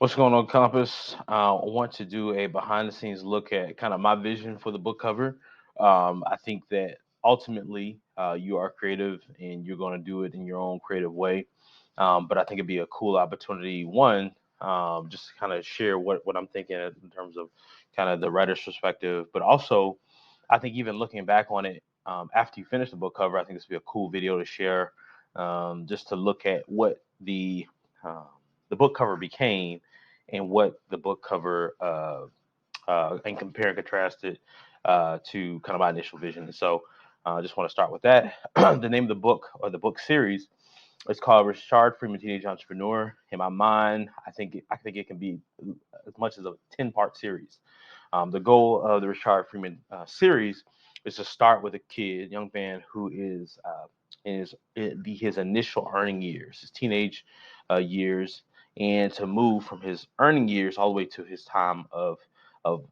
What's going on, Compass? I want to do a behind the scenes look at kind of my vision for the book cover. I think that ultimately you are creative and you're going to do it in your own creative way. But I think it'd be a cool opportunity, one, just to kind of share what I'm thinking in terms of kind of the writer's perspective. But also, I think even looking back on it after you finish the book cover, I think this would be a cool video to share just to look at what um, the book cover became and what the book cover and compare and contrast it to kind of my initial vision. And so I just want to start with that. The name of the book or the book series is called Rashard, Freeman, Teenage Entrepreneur. In my mind, I think it can be as much as a 10-part series. The goal of the Rashard Freeman series is to start with a kid, young man who is his initial earning years, his teenage years, and to move from his earning years all the way to his time of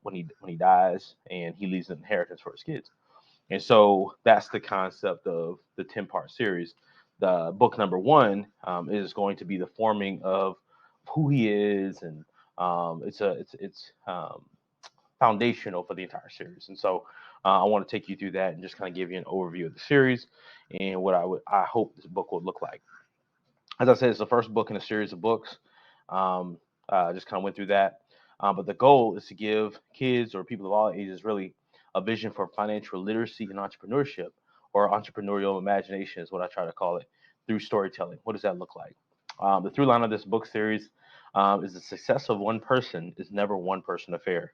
when he dies and he leaves an inheritance for his kids. And so that's the concept of the 10-part series. The book number one is going to be the forming of who he is, and it's foundational for the entire series. And so I want to take you through that and just kind of give you an overview of the series and what I hope this book will look like. As I said, it's the first book in a series of books. Um, just kind of went through that. But the goal is to give kids or people of all ages really a vision for financial literacy and entrepreneurship, or entrepreneurial imagination is what I try to call it, through storytelling. What does that look like? The through line of this book series is the success of one person is never one person affair.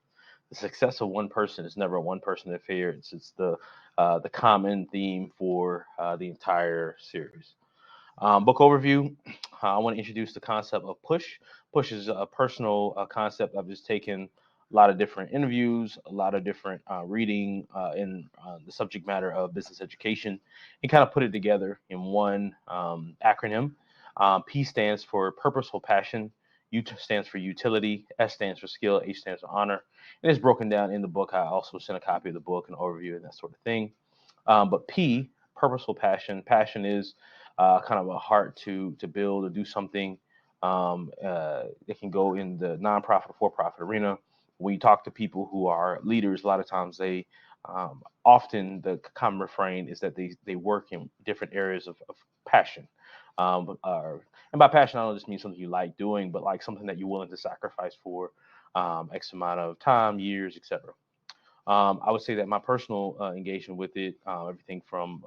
The success of one person is never a one person affair. It's the common theme for the entire series. Book overview. I want to introduce the concept of push. Push is a personal concept I've just taken a lot of different interviews, a lot of different reading in the subject matter of business education, and kind of put it together in one acronym. P stands for purposeful passion. U stands for utility. S stands for skill. H stands for honor. And it's broken down in the book. I also sent a copy of the book, an overview, and that sort of thing. But P, purposeful passion. Passion is kind of a heart to build or do something. It can go in the nonprofit or for-profit arena. When you talk to people who are leaders, a lot of times they often the common refrain is that they work in different areas of passion. And by passion, I don't just mean something you like doing, but like something that you're willing to sacrifice for X amount of time, years, etc. I would say that my personal engagement with it, everything from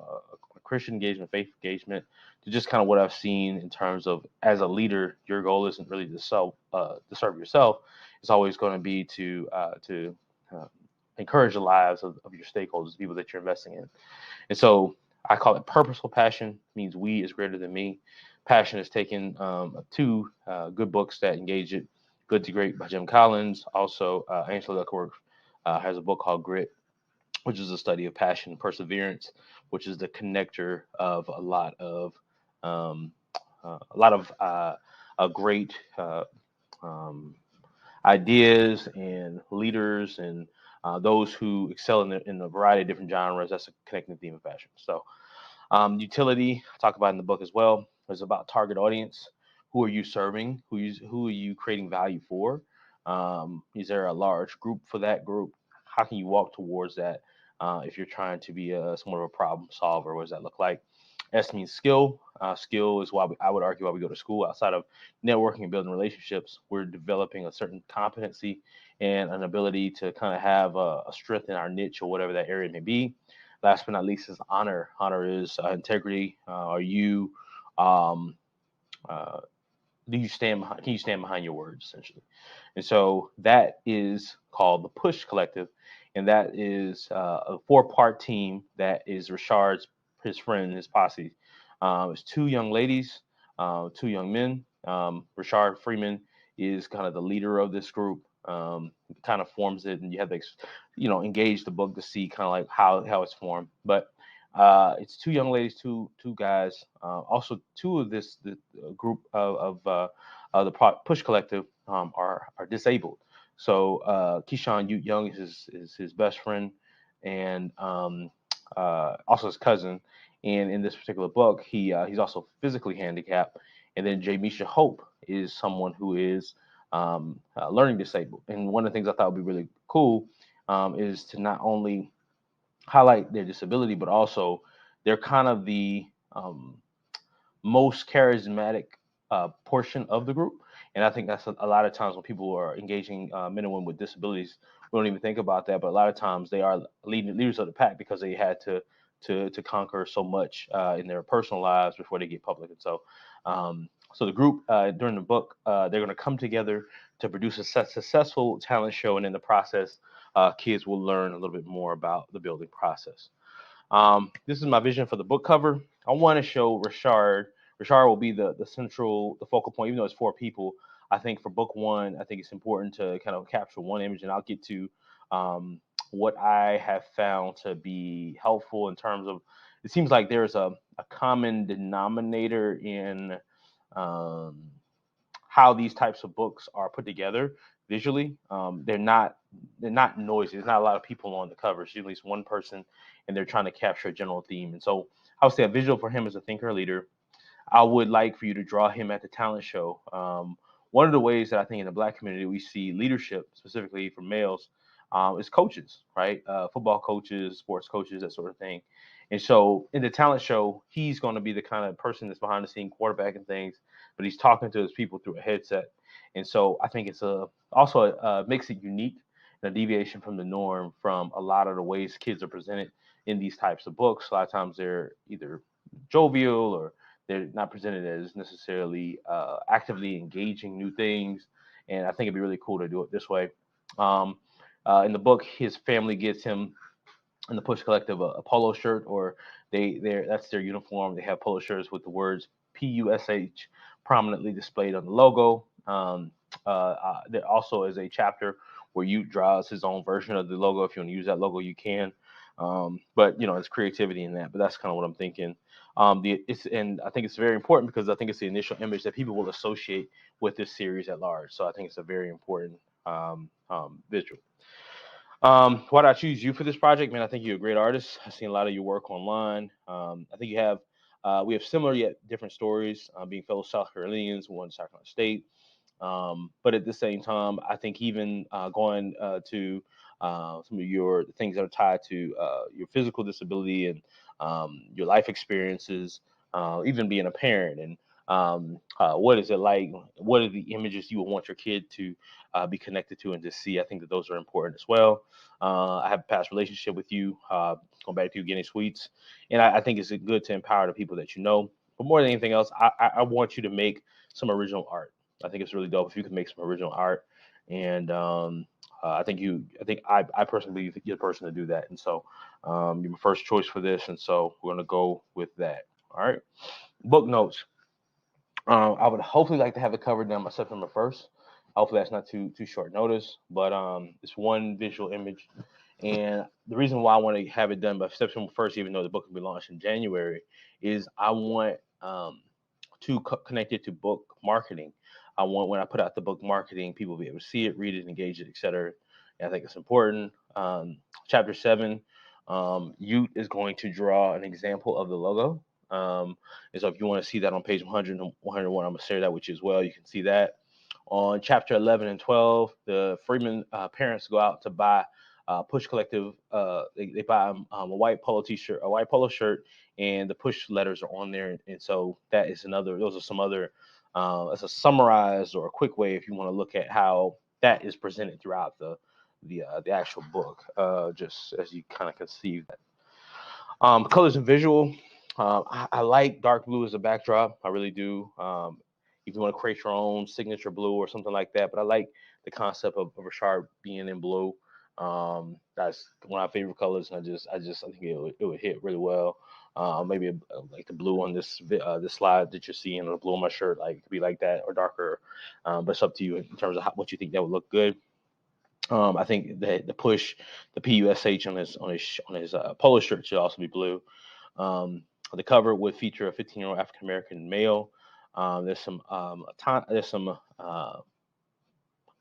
Christian engagement, faith engagement, to just kind of what I've seen in terms of as a leader, your goal isn't really to serve yourself. It's always going to be to uh, encourage the lives of your stakeholders, people that you're investing in. And so I call it purposeful passion. Means we is greater than me. Passion has taken two good books that engage it. Good to Great by Jim Collins. Also, Angela Duckworth has a book called Grit, which is a study of passion and perseverance, which is the connector of um, a lot of a great um, ideas and leaders and those who excel in a variety of different genres. That's a connecting theme of passion. So utility, I talk about in the book as well, is about target audience. Who are you serving? Who are you creating value for? Is there a large group for that group? How can you walk towards that if you're trying to be somewhat of a problem solver? What does that look like? S means skill. Skill is I would argue why we go to school. Outside of networking and building relationships, we're developing a certain competency and an ability to kind of have a strength in our niche or whatever that area may be. Last but not least is honor. Honor is integrity. Are you um, uh, do you stand behind, can you stand behind your words essentially? And so that is called the Push Collective, and that is a four-part team that is Rashard's his friend, his posse. It's two young ladies, two young men. Rashard Freeman is kind of the leader of this group. Kind of forms it, and you have to, engage the book to see kind of like how it's formed. But it's two young ladies, two guys. Also, two of this the group of the Push Collective are disabled. So Keyshawn Ute Young is his best friend and also his cousin. And in this particular book, he's also physically handicapped. And then Jamisha Hope is someone who is learning disabled. And one of the things I thought would be really cool is to not only highlight their disability, but also they're kind of the most charismatic portion of the group. And I think that's a lot of times when people are engaging men and women with disabilities, we don't even think about that. But a lot of times they are leaders of the pack because they had to conquer so much in their personal lives before they get public. And so the group during the book, they're going to come together to produce a successful talent show, and in the process, kids will learn a little bit more about the building process. This is my vision for the book cover. I want to show Rashard. Rashard will be the focal point, even though it's four people. I think for book one, I think it's important to kind of capture one image, and I'll get to um, what I have found to be helpful in terms of. It seems like there's a common denominator in um, how these types of books are put together visually. They're not noisy. There's not a lot of people on the cover. It's usually one person, and they're trying to capture a general theme. And so I would say a visual for him as a thinker leader. I would like for you to draw him at the talent show. One of the ways that I think in the Black community we see leadership, specifically for males, is coaches, right? Football coaches, sports coaches, that sort of thing. And so in the talent show, he's going to be the kind of person that's behind the scene quarterbacking things, but he's talking to his people through a headset. And so I think it's also makes it unique and a deviation from the norm from a lot of the ways kids are presented in these types of books. A lot of times they're either jovial or they're not presented as necessarily actively engaging new things. And I think it'd be really cool to do it this way. Um, in the book, his family gets him in the Push Collective a polo shirt, or that's their uniform. They have polo shirts with the words PUSH prominently displayed on the logo. There also is a chapter where you draws his own version of the logo. If you want to use that logo, you can. But it's creativity in that. But that's kind of what I'm thinking. And I think it's very important because I think it's the initial image that people will associate with this series at large. So I think it's a very important visual. Why did I choose you for this project, man? I think you're a great artist. I've seen a lot of your work online. I think we have similar yet different stories. Being fellow South Carolinians, one South Carolina State. But at the same time, I think even going to some of your things that are tied to your physical disability and your life experiences, even being a parent, and what is it like? What are the images you would want your kid to be connected to and to see? I think that those are important as well. I have a past relationship with you, going back to you getting sweets, and I think it's good to empower the people that you know. But more than anything else, I want you to make some original art. I think it's really dope if you can make some original art, and I personally believe you're the person to do that. And so you're my first choice for this, and so we're gonna go with that. All right. Book notes. I would hopefully like to have it covered done by September 1st. Hopefully that's not too short notice, but it's one visual image. And the reason why I want to have it done by September 1st, even though the book will be launched in January, is I want to connect it to book marketing. I want when I put out the book marketing, people will be able to see it, read it, engage it, etc. And I think it's important. Chapter 7, Ute is going to draw an example of the logo. And so if you want to see that on page 100 and 101, I'm going to share that with you as well. You can see that. On chapter 11 and 12, the Freeman parents go out to buy Push Collective. They buy a white polo t-shirt, a white polo shirt, and the Push letters are on there. And so that is another. Those are some other. As a summarized or a quick way, if you want to look at how that is presented throughout the actual book, just as you kind of conceive that. Colors and visual. I like dark blue as a backdrop. I really do. If you want to create your own signature blue or something like that, but I like the concept of Rashard being in blue. That's one of my favorite colors, and I think it would hit really well. Maybe like the blue on this slide that you're seeing, or the blue on my shirt, like it could be like that or darker. But it's up to you in terms of what you think that would look good. I think that the PUSH on his polo shirt should also be blue. The cover would feature a 15-year-old African American male. There's some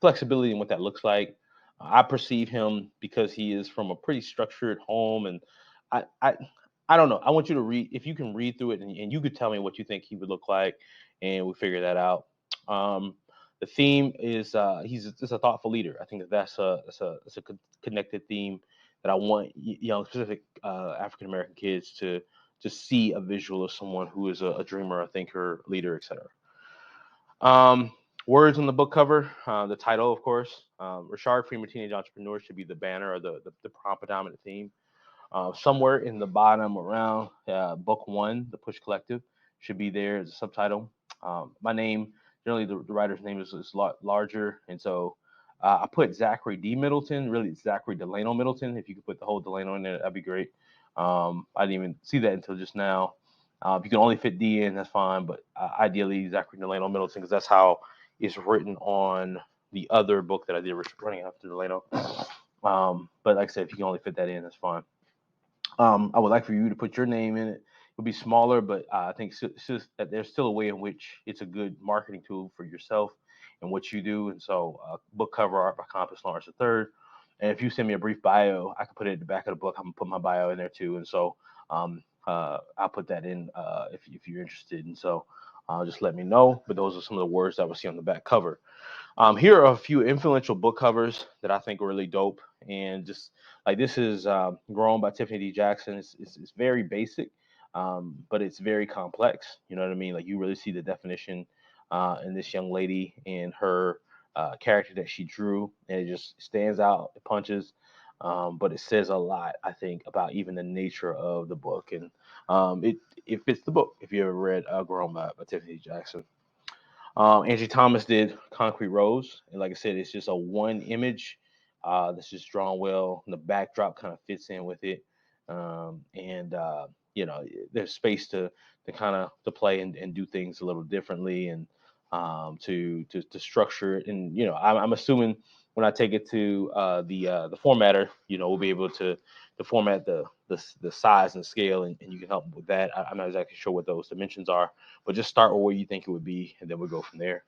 flexibility in what that looks like. I perceive him because he is from a pretty structured home, and I I, I don't know. I want you to read if you can read through it, and you could tell me what you think he would look like, and we'll figure that out. Um, The theme is he's just a thoughtful leader. I think that's a connected theme that I want young, specific African American kids to see a visual of someone who is a dreamer, a thinker, leader, etc. Um, Words on the book cover, the title, of course. Rashard, Freeman, Teenage Entrepreneur should be the banner or the predominant theme. Somewhere in the bottom around book one, The Push Collective, should be there as a subtitle. My name, generally the writer's name is larger, and so I put Zachary D. Middleton. Really, it's Zachary Delano Middleton. If you could put the whole Delano in there, that'd be great. I didn't even see that until just now. If you can only fit D in, that's fine, but ideally Zachary Delano Middleton, because that's how it's written on the other book that I did, Running After Delano. But like I said, if you can only fit that in, that's fine. I would like for you to put your name in it. It'll be smaller, but I think that there's still a way in which it's a good marketing tool for yourself and what you do. And so, book cover art by Compass Lawrence III. And if you send me a brief bio, I can put it at the back of the book. I'm gonna put my bio in there too. And so, I'll put that in if you're interested. And so, just let me know. But those are some of the words that we'll see on the back cover. Here are a few influential book covers that I think are really dope. And just like this is Grown by Tiffany D. Jackson. It's very basic, but it's very complex. You know what I mean? Like you really see the definition in this young lady and her character that she drew, and it just stands out. It punches, but it says a lot, I think, about even the nature of the book. And it fits the book if you ever read Grown by Tiffany D. Jackson. Angie Thomas did Concrete Rose, and like I said, it's just a one image that's just drawn well. And the backdrop kind of fits in with it, and you know, there's space to kind of to play and do things a little differently, and to structure it. And you know, I'm assuming when I take it to the formatter, you know, we'll be able to format the size and scale, and you can help with that. I'm not exactly sure what those dimensions are, but just start with where you think it would be, and then we'll go from there.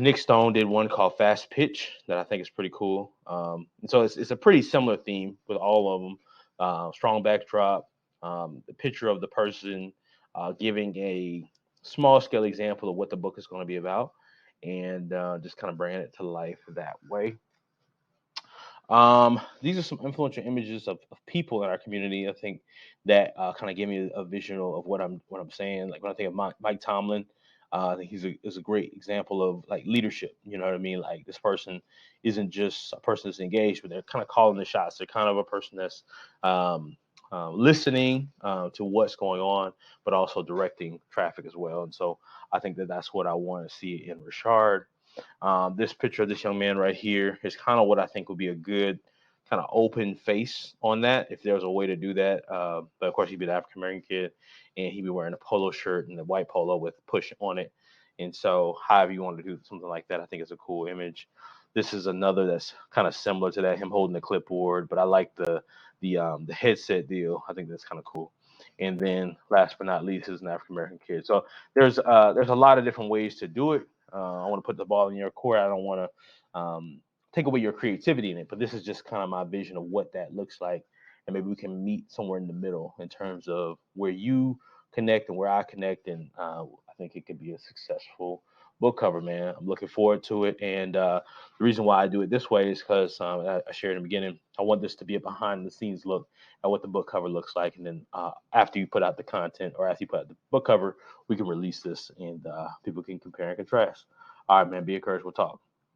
Nick Stone did one called Fast Pitch that I think is pretty cool. And so it's a pretty similar theme with all of them. Strong backdrop, the picture of the person giving a small scale example of what the book is going to be about, and just kind of bringing it to life that way. These are some influential images of people in our community. I think that kind of give me a visual of what I'm saying. Like when I think of Mike Tomlin, I think is a great example of like leadership. You know what I mean? Like this person isn't just a person that's engaged, but they're kind of calling the shots. They're kind of a person that's listening to what's going on, but also directing traffic as well. And so I think that that's what I want to see in Rashard. This picture of this young man right here is kind of what I think would be a good kind of open face on that, if there's a way to do that. But of course, he'd be an African American kid, and he'd be wearing a polo shirt and a white polo with push on it. And so, however you want to do something like that, I think it's a cool image. This is another that's kind of similar to that, him holding the clipboard, but I like the headset deal. I think that's kind of cool. And then, last but not least, is an African American kid. So there's a lot of different ways to do it. I want to put the ball in your court. I don't want to take away your creativity in it, but this is just kind of my vision of what that looks like. And maybe we can meet somewhere in the middle in terms of where you connect and where I connect. And I think it could be a successful book cover, man. I'm looking forward to it. And the reason why I do it this way is because I shared in the beginning, I want this to be a behind the scenes look at what the book cover looks like. And then after you put out the content or after you put out the book cover, we can release this and people can compare and contrast. All right, man. Be encouraged. We'll talk.